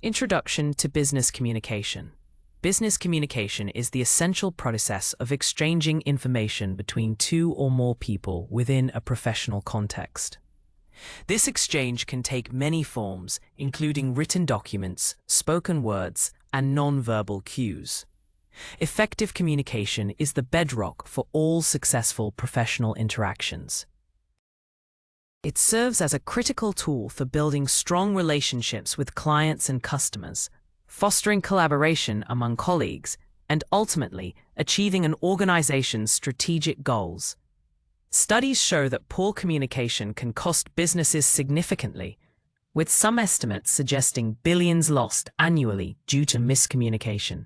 Introduction to business communication. Business communication is the essential process of exchanging information between two or more people within a professional context. This exchange can take many forms, including written documents, spoken words, and nonverbal cues. Effective communication is the bedrock for all successful professional interactions. It serves as a critical tool for building strong relationships with clients and customers, fostering collaboration among colleagues, and ultimately achieving an organization's strategic goals. Studies show that poor communication can cost businesses significantly, with some estimates suggesting billions lost annually due to miscommunication.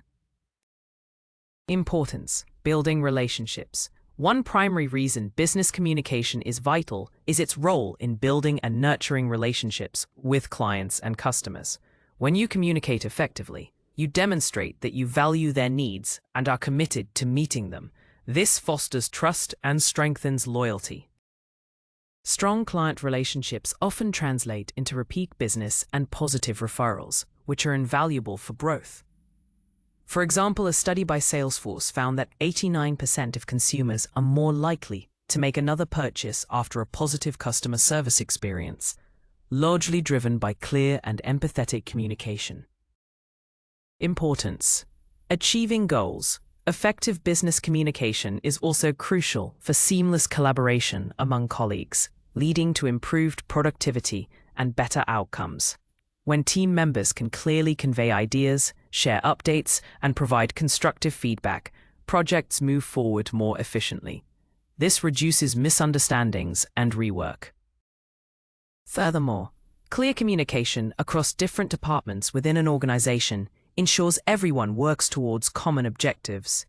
Importance: building relationships. One primary reason business communication is vital is its role in building and nurturing relationships with clients and customers. When you communicate effectively, you demonstrate that you value their needs and are committed to meeting them. This fosters trust and strengthens loyalty. Strong client relationships often translate into repeat business and positive referrals, which are invaluable for growth. For example, a study by Salesforce found that 89% of consumers are more likely to make another purchase after a positive customer service experience, largely driven by clear and empathetic communication. Importance: achieving goals. Effective business communication is also crucial for seamless collaboration among colleagues, leading to improved productivity and better outcomes. When team members can clearly convey ideas, share updates, and provide constructive feedback, projects move forward more efficiently. This reduces misunderstandings and rework. Furthermore, clear communication across different departments within an organization ensures everyone works towards common objectives.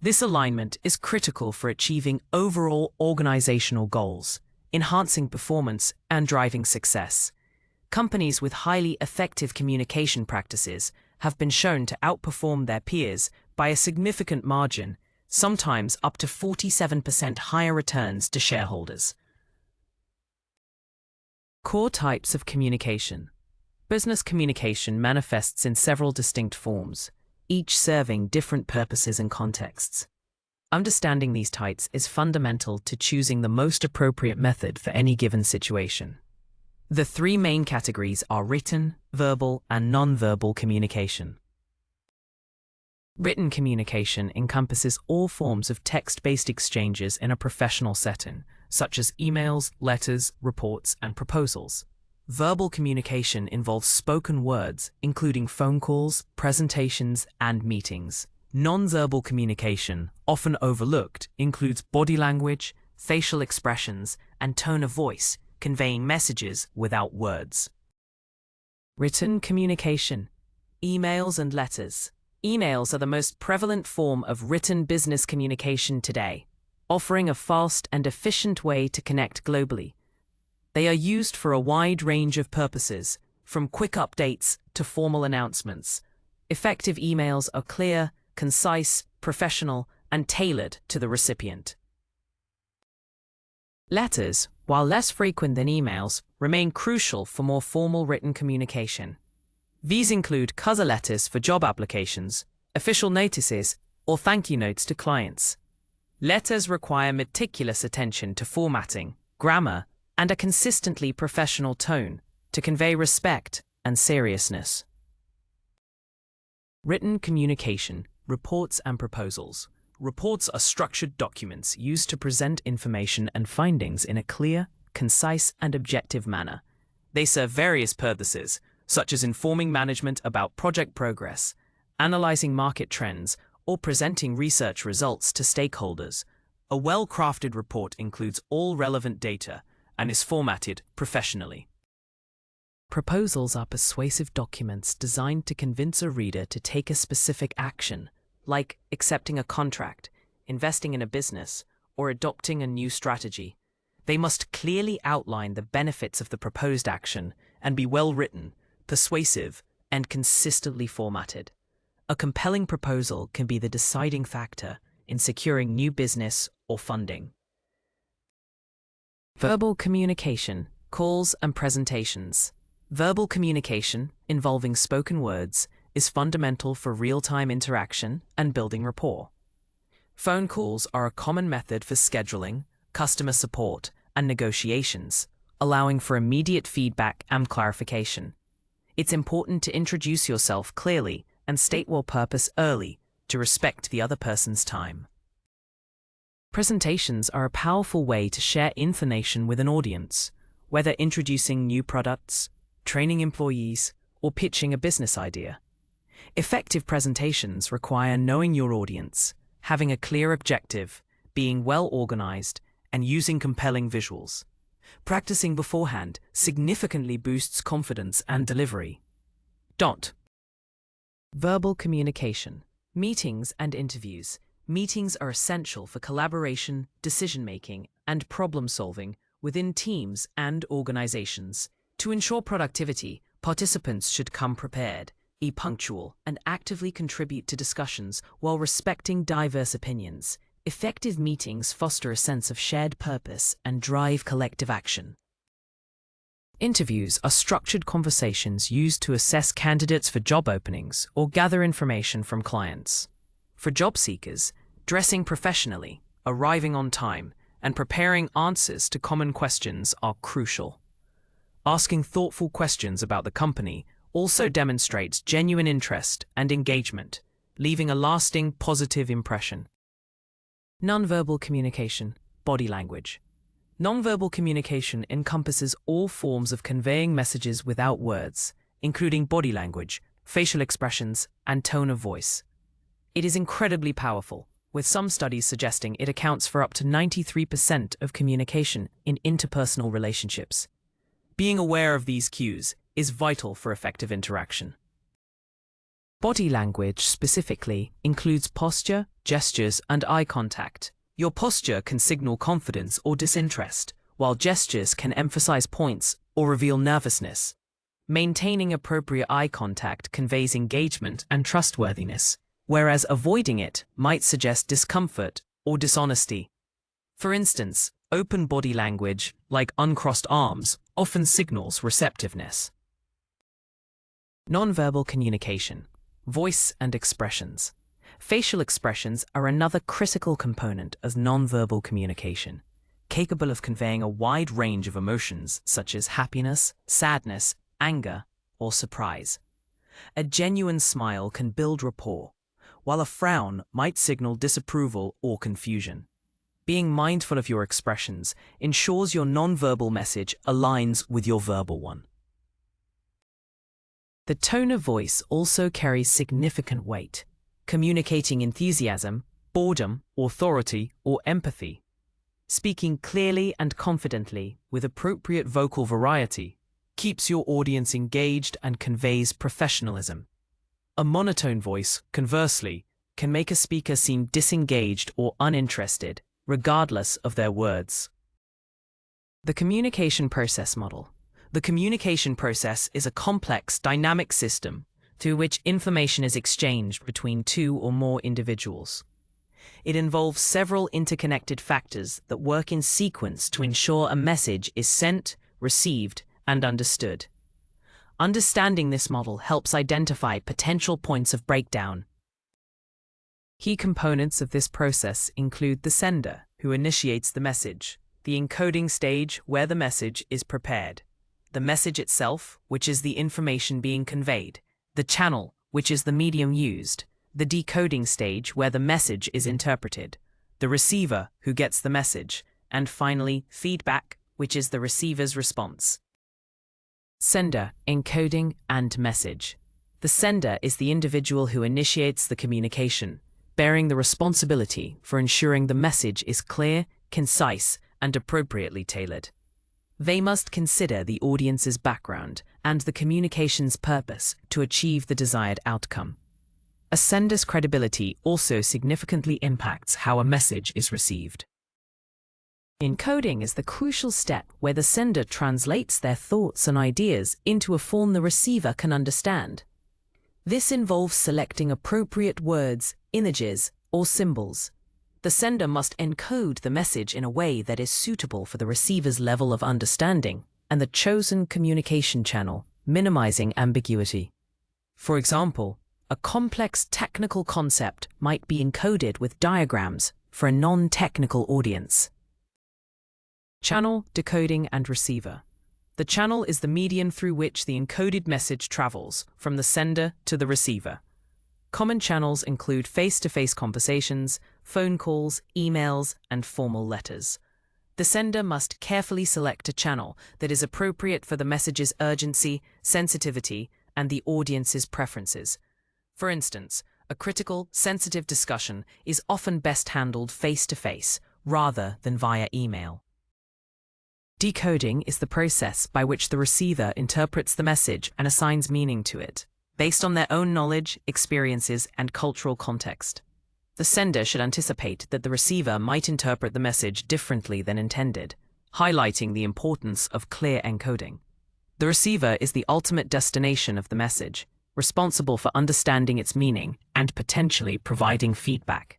This alignment is critical for achieving overall organizational goals, enhancing performance, and driving success. Companies with highly effective communication practices have been shown to outperform their peers by a significant margin, sometimes up to 47% higher returns to shareholders. Core types of communication. Business communication manifests in several distinct forms, each serving different purposes and contexts. Understanding these types is fundamental to choosing the most appropriate method for any given situation. The three main categories are written, verbal, and nonverbal communication. Written communication encompasses all forms of text-based exchanges in a professional setting, such as emails, letters, reports, and proposals. Verbal communication involves spoken words, including phone calls, presentations, and meetings. Nonverbal communication, often overlooked, includes body language, facial expressions, and tone of voice, conveying messages without words. Written communication. Emails and letters. Emails are the most prevalent form of written business communication today, offering a fast and efficient way to connect globally. They are used for a wide range of purposes, from quick updates to formal announcements. Effective emails are clear, concise, professional, and tailored to the recipient. Letters, while less frequent than emails, remain crucial for more formal written communication. These include cover letters for job applications, official notices, or thank you notes to clients. Letters require meticulous attention to formatting, grammar, and a consistently professional tone to convey respect and seriousness. Written communication, reports and proposals. Reports are structured documents used to present information and findings in a clear, concise, and objective manner. They serve various purposes, such as informing management about project progress, analyzing market trends, or presenting research results to stakeholders. A well-crafted report includes all relevant data and is formatted professionally. Proposals are persuasive documents designed to convince a reader to take a specific action, like accepting a contract, investing in a business, or adopting a new strategy. They must clearly outline the benefits of the proposed action and be well written, persuasive, and consistently formatted. A compelling proposal can be the deciding factor in securing new business or funding. Verbal communication, calls and presentations. Verbal communication, involving spoken words, is fundamental for real-time interaction and building rapport. Phone calls are a common method for scheduling, customer support, and negotiations, allowing for immediate feedback and clarification. It's important to introduce yourself clearly and state your purpose early to respect the other person's time. Presentations are a powerful way to share information with an audience, whether introducing new products, training employees, or pitching a business idea. Effective presentations require knowing your audience, having a clear objective, being well organized, and using compelling visuals. Practicing beforehand significantly boosts confidence and delivery. Verbal communication. Meetings and interviews. Meetings are essential for collaboration, decision-making, and problem-solving within teams and organizations. To ensure productivity, participants should come prepared, be punctual, and actively contribute to discussions while respecting diverse opinions. Effective meetings foster a sense of shared purpose and drive collective action. Interviews are structured conversations used to assess candidates for job openings or gather information from clients. For job seekers, dressing professionally, arriving on time, and preparing answers to common questions are crucial. Asking thoughtful questions about the company also demonstrates genuine interest and engagement, leaving a lasting positive impression. Nonverbal communication, body language. Nonverbal communication encompasses all forms of conveying messages without words, including body language, facial expressions, and tone of voice. It is incredibly powerful, with some studies suggesting it accounts for up to 93% of communication in interpersonal relationships. Being aware of these cues is vital for effective interaction. Body language specifically includes posture, gestures, and eye contact. Your posture can signal confidence or disinterest, while gestures can emphasize points or reveal nervousness. Maintaining appropriate eye contact conveys engagement and trustworthiness, whereas avoiding it might suggest discomfort or dishonesty. For instance, open body language, like uncrossed arms, often signals receptiveness. Nonverbal communication. Voice and expressions. Facial expressions are another critical component of nonverbal communication, capable of conveying a wide range of emotions such as happiness, sadness, anger, or surprise. A genuine smile can build rapport, while a frown might signal disapproval or confusion. Being mindful of your expressions ensures your nonverbal message aligns with your verbal one. The tone of voice also carries significant weight, communicating enthusiasm, boredom, authority, or empathy. Speaking clearly and confidently with appropriate vocal variety keeps your audience engaged and conveys professionalism. A monotone voice, conversely, can make a speaker seem disengaged or uninterested, regardless of their words. The communication process model. The communication process is a complex, dynamic system through which information is exchanged between two or more individuals. It involves several interconnected factors that work in sequence to ensure a message is sent, received, and understood. Understanding this model helps identify potential points of breakdown. Key components of this process include the sender, who initiates the message, the encoding stage where the message is prepared, the message itself, which is the information being conveyed, the channel, which is the medium used, the decoding stage where the message is interpreted, the receiver, who gets the message, and finally, feedback, which is the receiver's response. Sender, encoding, and message. The sender is the individual who initiates the communication, bearing the responsibility for ensuring the message is clear, concise, and appropriately tailored. They must consider the audience's background and the communication's purpose to achieve the desired outcome. A sender's credibility also significantly impacts how a message is received. Encoding is the crucial step where the sender translates their thoughts and ideas into a form the receiver can understand. This involves selecting appropriate words, images, or symbols. The sender must encode the message in a way that is suitable for the receiver's level of understanding, and the chosen communication channel minimizing ambiguity. For example, a complex technical concept might be encoded with diagrams for a non-technical audience. Channel, decoding, and receiver. The channel is the medium through which the encoded message travels from the sender to the receiver. Common channels include face-to-face conversations, phone calls, emails, and formal letters. The sender must carefully select a channel that is appropriate for the message's urgency, sensitivity, and the audience's preferences. For instance, a critical, sensitive discussion is often best handled face-to-face rather than via email. Decoding is the process by which the receiver interprets the message and assigns meaning to it, based on their own knowledge, experiences, and cultural context. The sender should anticipate that the receiver might interpret the message differently than intended, highlighting the importance of clear encoding. The receiver is the ultimate destination of the message, responsible for understanding its meaning and potentially providing feedback.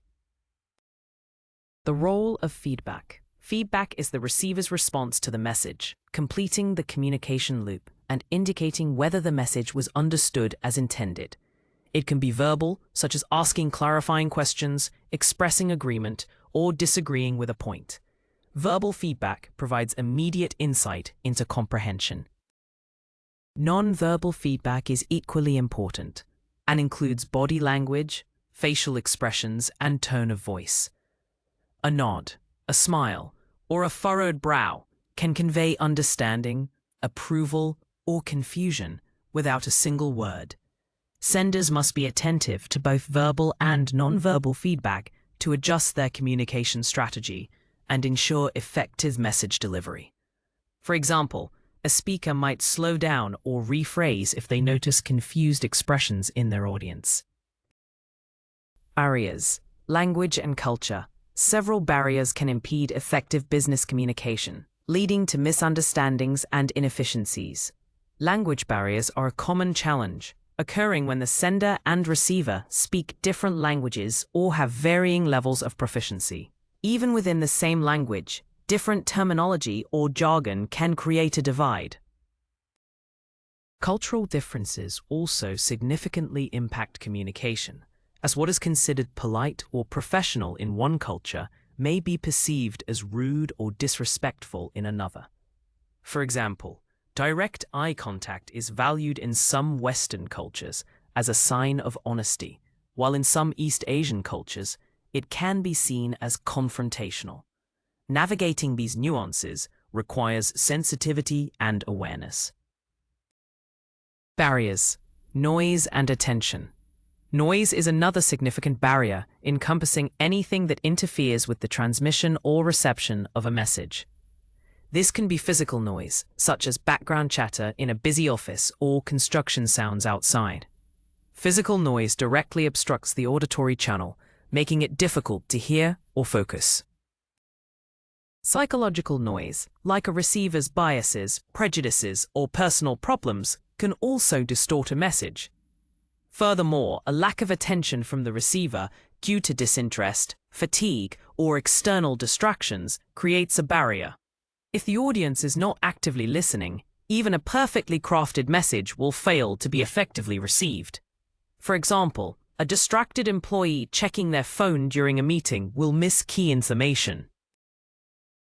The role of feedback. Feedback is the receiver's response to the message, completing the communication loop and indicating whether the message was understood as intended. It can be verbal, such as asking clarifying questions, expressing agreement, or disagreeing with a point. Verbal feedback provides immediate insight into comprehension. Nonverbal feedback is equally important and includes body language, facial expressions, and tone of voice. A nod, a smile, or a furrowed brow can convey understanding, approval, or confusion without a single word. Senders must be attentive to both verbal and nonverbal feedback to adjust their communication strategy and ensure effective message delivery. For example, a speaker might slow down or rephrase if they notice confused expressions in their audience. Barriers. Language and culture. Several barriers can impede effective business communication, leading to misunderstandings and inefficiencies. Language barriers are a common challenge, occurring when the sender and receiver speak different languages or have varying levels of proficiency. Even within the same language, different terminology or jargon can create a divide. Cultural differences also significantly impact communication, as what is considered polite or professional in one culture may be perceived as rude or disrespectful in another. For example, direct eye contact is valued in some Western cultures as a sign of honesty, while in some East Asian cultures, it can be seen as confrontational. Navigating these nuances requires sensitivity and awareness. Barriers. Noise and attention. Noise is another significant barrier, encompassing anything that interferes with the transmission or reception of a message. This can be physical noise, such as background chatter in a busy office or construction sounds outside. Physical noise directly obstructs the auditory channel, making it difficult to hear or focus. Psychological noise, like a receiver's biases, prejudices, or personal problems, can also distort a message. Furthermore, a lack of attention from the receiver due to disinterest, fatigue, or external distractions creates a barrier. If the audience is not actively listening, even a perfectly crafted message will fail to be effectively received. For example, a distracted employee checking their phone during a meeting will miss key information.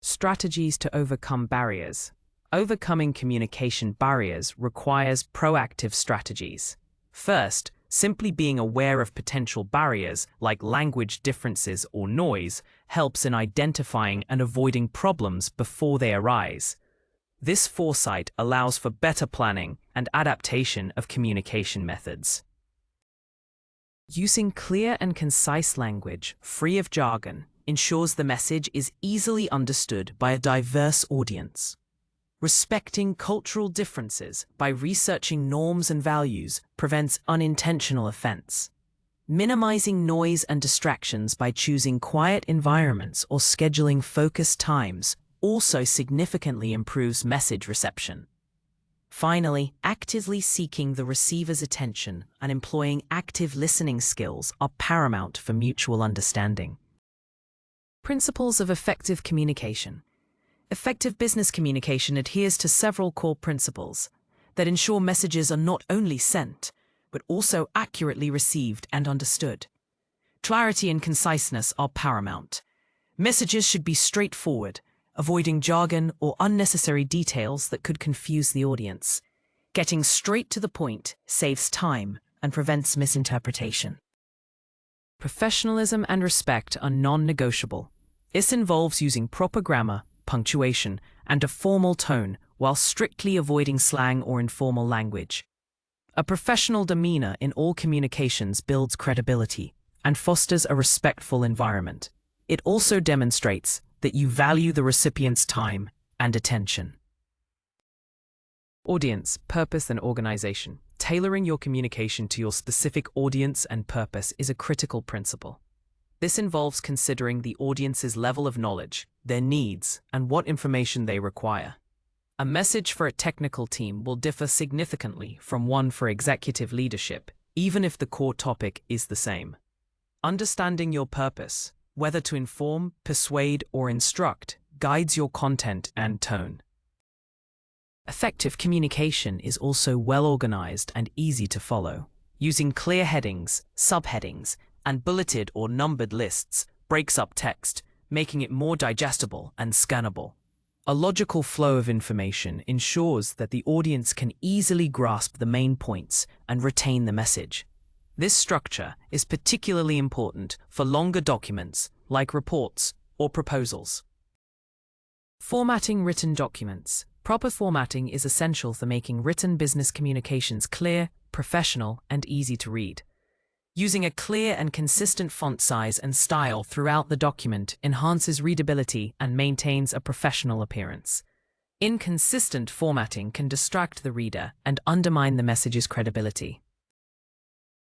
Strategies to overcome barriers. Overcoming communication barriers requires proactive strategies. First, simply being aware of potential barriers like language differences or noise helps in identifying and avoiding problems before they arise. This foresight allows for better planning and adaptation of communication methods. Using clear and concise language, free of jargon, ensures the message is easily understood by a diverse audience. Respecting cultural differences by researching norms and values prevents unintentional offense. Minimizing noise and distractions by choosing quiet environments or scheduling focused times also significantly improves message reception. Finally, actively seeking the receiver's attention and employing active listening skills are paramount for mutual understanding. Principles of effective communication. Effective business communication adheres to several core principles. that ensure messages are not only sent, but also accurately received and understood. Clarity and conciseness are paramount. Messages should be straightforward, avoiding jargon or unnecessary details that could confuse the audience. Getting straight to the point saves time and prevents misinterpretation. Professionalism and respect are non-negotiable. This involves using proper grammar, punctuation, and a formal tone while strictly avoiding slang or informal language. A professional demeanor in all communications builds credibility and fosters a respectful environment. It also demonstrates that you value the recipient's time and attention. Audience, purpose, and organization. Tailoring your communication to your specific audience and purpose is a critical principle. This involves considering the audience's level of knowledge, their needs, and what information they require. A message for a technical team will differ significantly from one for executive leadership, even if the core topic is the same. Understanding your purpose, whether to inform, persuade, or instruct, guides your content and tone. Effective communication is also well organized and easy to follow. Using clear headings, subheadings, and bulleted or numbered lists breaks up text, making it more digestible and scannable. A logical flow of information ensures that the audience can easily grasp the main points and retain the message. This structure is particularly important for longer documents, like reports or proposals. Formatting written documents. Proper formatting is essential for making written business communications clear, professional, and easy to read. Using a clear and consistent font size and style throughout the document enhances readability and maintains a professional appearance. Inconsistent formatting can distract the reader and undermine the message's credibility.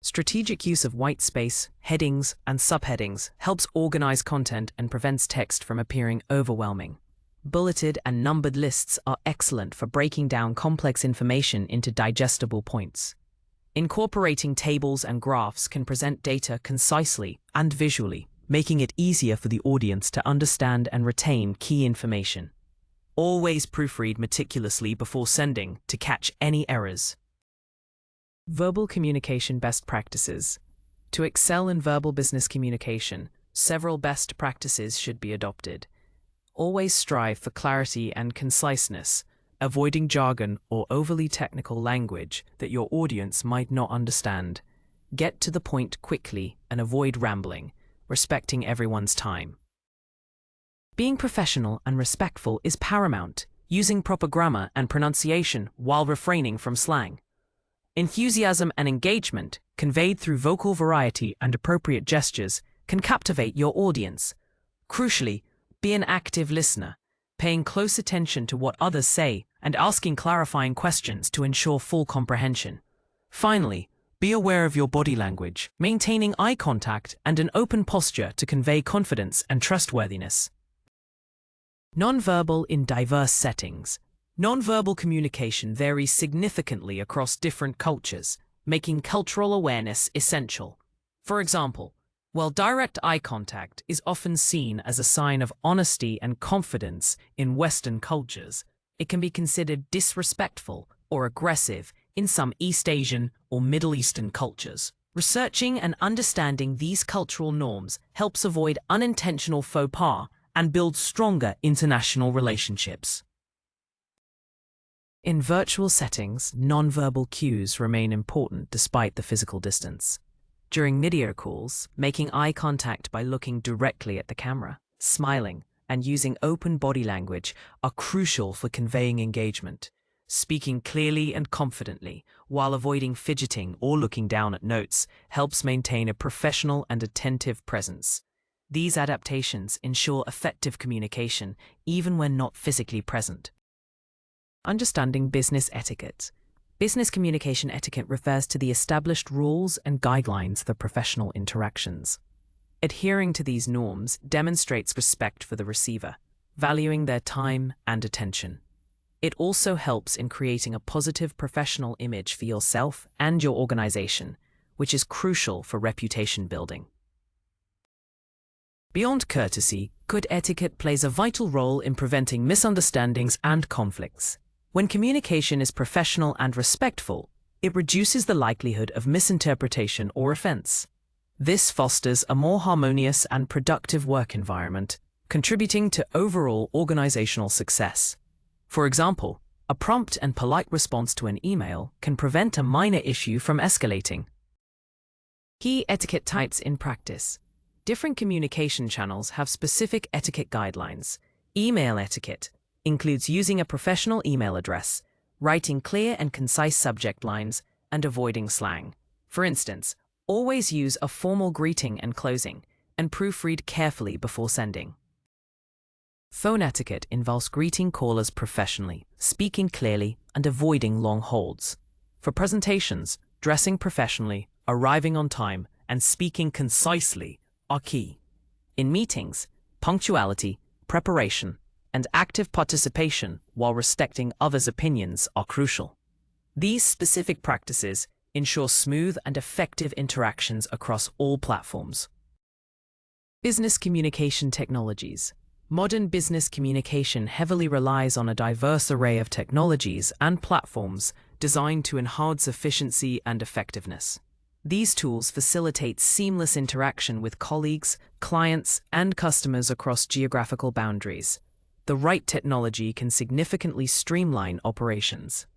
Strategic use of white space, headings, and subheadings helps organize content and prevents text from appearing overwhelming. Bulleted and numbered lists are excellent for breaking down complex information into digestible points. Incorporating tables and graphs can present data concisely and visually, making it easier for the audience to understand and retain key information. Always proofread meticulously before sending to catch any errors. Verbal communication best practices. To excel in verbal business communication, several best practices should be adopted. Always strive for clarity and conciseness, avoiding jargon or overly technical language that your audience might not understand. Get to the point quickly and avoid rambling, respecting everyone's time. Being professional and respectful is paramount, using proper grammar and pronunciation while refraining from slang. Enthusiasm and engagement, conveyed through vocal variety and appropriate gestures, can captivate your audience. Crucially, be an active listener, paying close attention to what others say and asking clarifying questions to ensure full comprehension. Finally, be aware of your body language, maintaining eye contact and an open posture to convey confidence and trustworthiness. Nonverbal in diverse settings. Nonverbal communication varies significantly across different cultures, making cultural awareness essential. For example, while direct eye contact is often seen as a sign of honesty and confidence in Western cultures, it can be considered disrespectful or aggressive in some East Asian or Middle Eastern cultures. Researching and understanding these cultural norms helps avoid unintentional faux pas and build stronger international relationships. In virtual settings, nonverbal cues remain important despite the physical distance. During video calls, making eye contact by looking directly at the camera, smiling, and using open body language are crucial for conveying engagement. Speaking clearly and confidently, while avoiding fidgeting or looking down at notes, helps maintain a professional and attentive presence. These adaptations ensure effective communication even when not physically present. Understanding business etiquette. Business communication etiquette refers to the established rules and guidelines for professional interactions. Adhering to these norms demonstrates respect for the receiver, valuing their time and attention. It also helps in creating a positive professional image for yourself and your organization, which is crucial for reputation building. Beyond courtesy, good etiquette plays a vital role in preventing misunderstandings and conflicts. When communication is professional and respectful, it reduces the likelihood of misinterpretation or offense. This fosters a more harmonious and productive work environment, contributing to overall organizational success. For example, a prompt and polite response to an email can prevent a minor issue from escalating. Key etiquette types in practice. Different communication channels have specific etiquette guidelines. Email etiquette includes using a professional email address, writing clear and concise subject lines, and avoiding slang. For instance, always use a formal greeting and closing, and proofread carefully before sending. Phone etiquette involves greeting callers professionally, speaking clearly, and avoiding long holds. For presentations, dressing professionally, arriving on time, and speaking concisely are key. In meetings, punctuality, preparation, and active participation while respecting others' opinions are crucial. These specific practices ensure smooth and effective interactions across all platforms. Business communication technologies. Modern business communication heavily relies on a diverse array of technologies and platforms designed to enhance efficiency and effectiveness. These tools facilitate seamless interaction with colleagues, clients, and customers across geographical boundaries. The right technology can significantly streamline operations.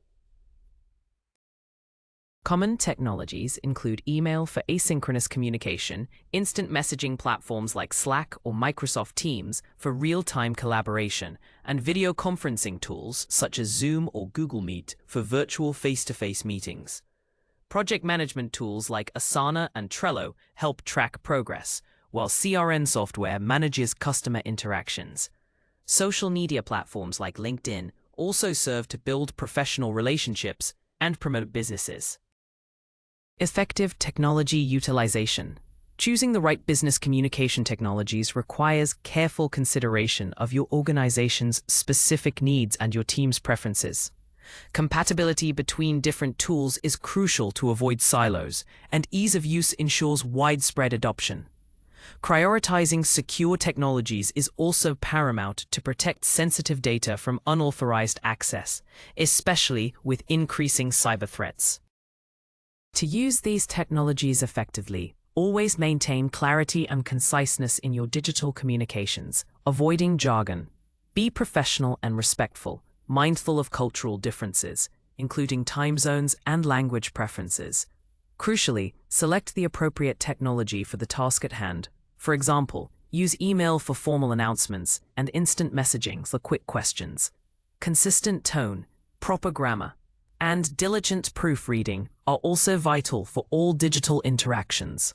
Common technologies include email for asynchronous communication, instant messaging platforms like Slack or Microsoft Teams for real-time collaboration, and video conferencing tools such as Zoom or Google Meet for virtual face-to-face meetings. Project management tools like Asana and Trello help track progress, while CRM software manages customer interactions. Social media platforms like LinkedIn also serve to build professional relationships and promote businesses. Effective technology utilization. Choosing the right business communication technologies requires careful consideration of your organization's specific needs and your team's preferences. Compatibility between different tools is crucial to avoid silos, and ease of use ensures widespread adoption. Prioritizing secure technologies is also paramount to protect sensitive data from unauthorized access, especially with increasing cyber threats. To use these technologies effectively, always maintain clarity and conciseness in your digital communications, avoiding jargon. Be professional and respectful, mindful of cultural differences, including time zones and language preferences. Crucially, select the appropriate technology for the task at hand. For example, use email for formal announcements and instant messaging for quick questions. Consistent tone, proper grammar, and diligent proofreading are also vital for all digital interactions.